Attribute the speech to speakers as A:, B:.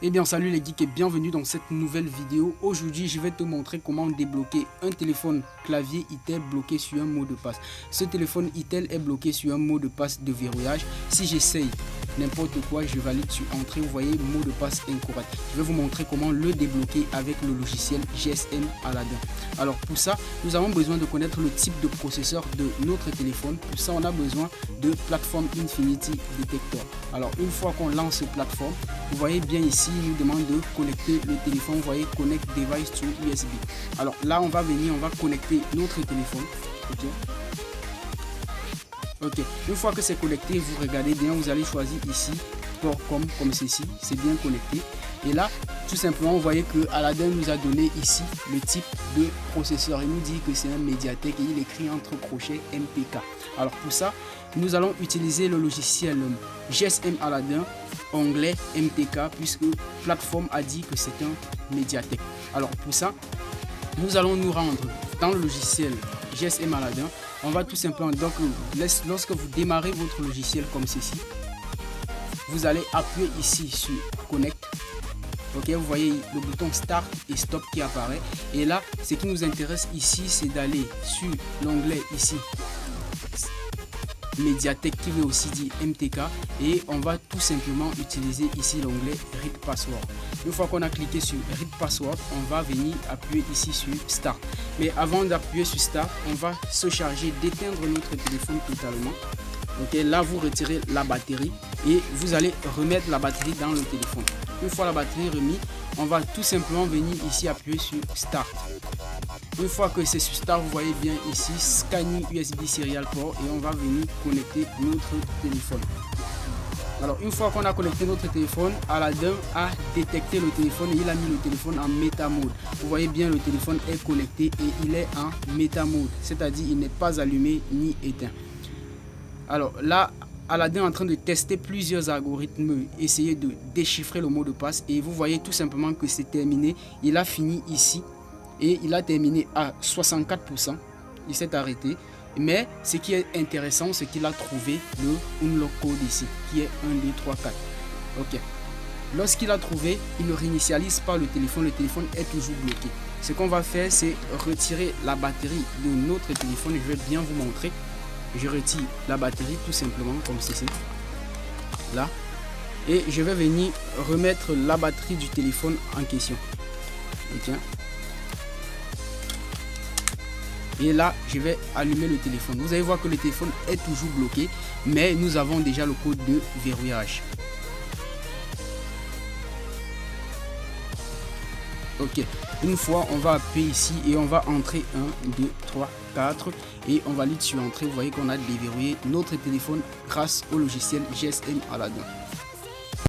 A: Eh bien salut les geeks et bienvenue dans cette nouvelle vidéo. Aujourd'hui je vais te montrer comment débloquer un téléphone clavier Itel bloqué sur un mot de passe. Ce téléphone Itel est bloqué sur un mot de passe de verrouillage. Si j'essaye n'importe quoi, je valide sur entrée, vous voyez mot de passe incorrect. Je vais vous montrer comment le débloquer avec le logiciel GSM Aladdin. Alors pour ça, nous avons besoin de connaître le type de processeur de notre téléphone. Pour ça, on a besoin de Platform Infinity Detector. Alors une fois qu'on lance plateforme, vous voyez bien ici, il nous demande de connecter le téléphone. Vous voyez Connect Device to USB. Alors là, on va venir, on va connecter notre téléphone. Ok, une fois que c'est connecté, vous regardez bien, vous allez choisir ici port comme ceci, c'est bien connecté. Et là, tout simplement, vous voyez que Aladdin nous a donné ici le type de processeur. Il nous dit que c'est un Mediatek et il écrit entre crochets MPK. Alors pour ça, nous allons utiliser le logiciel GSM Aladdin, onglet MTK, puisque plateforme a dit que c'est un Mediatek. Alors pour ça, nous allons nous rendre dans le logiciel GSM Aladdin. On va tout simplement, donc lorsque vous démarrez votre logiciel comme ceci, vous allez appuyer ici sur Connect. Ok, vous voyez le bouton Start et Stop qui apparaît. Et là, ce qui nous intéresse ici, c'est d'aller sur l'onglet ici Mediatek qui veut aussi dire MTK, et on va tout simplement utiliser ici l'onglet Read Password. Une fois qu'on a cliqué sur Read Password, on va venir appuyer ici sur Start. Mais avant d'appuyer sur Start, on va se charger d'éteindre notre téléphone totalement. Ok, là vous retirez la batterie et vous allez remettre la batterie dans le téléphone. Une fois la batterie remise, on va tout simplement venir ici appuyer sur Start. Une fois que c'est sur Start, vous voyez bien ici Scanning USB Serial Port et on va venir connecter notre téléphone. Alors une fois qu'on a connecté notre téléphone, Aladdin a détecté le téléphone et il a mis le téléphone en Meta Mode. Vous voyez bien, le téléphone est connecté et il est en Meta Mode, c'est-à-dire il n'est pas allumé ni éteint. Alors là, Aladdin est en train de tester plusieurs algorithmes, essayer de déchiffrer le mot de passe, et vous voyez tout simplement que c'est terminé. Il a fini ici et il a terminé à 64%. Il s'est arrêté. Mais ce qui est intéressant, c'est qu'il a trouvé le unlock code ici, qui est 1, 2, 3, 4. Ok. Lorsqu'il a trouvé, il ne réinitialise pas le téléphone est toujours bloqué. Ce qu'on va faire, c'est retirer la batterie de notre téléphone. Je vais bien vous montrer. Je retire la batterie tout simplement comme ceci. Là. Et je vais venir remettre la batterie du téléphone en question. Ok. Et là, je vais allumer le téléphone. Vous allez voir que le téléphone est toujours bloqué, mais nous avons déjà le code de verrouillage. Ok, une fois, on va appuyer ici et on va entrer 1, 2, 3, 4 et on valide sur entrée. Vous voyez qu'on a déverrouillé notre téléphone grâce au logiciel GSM Aladdin.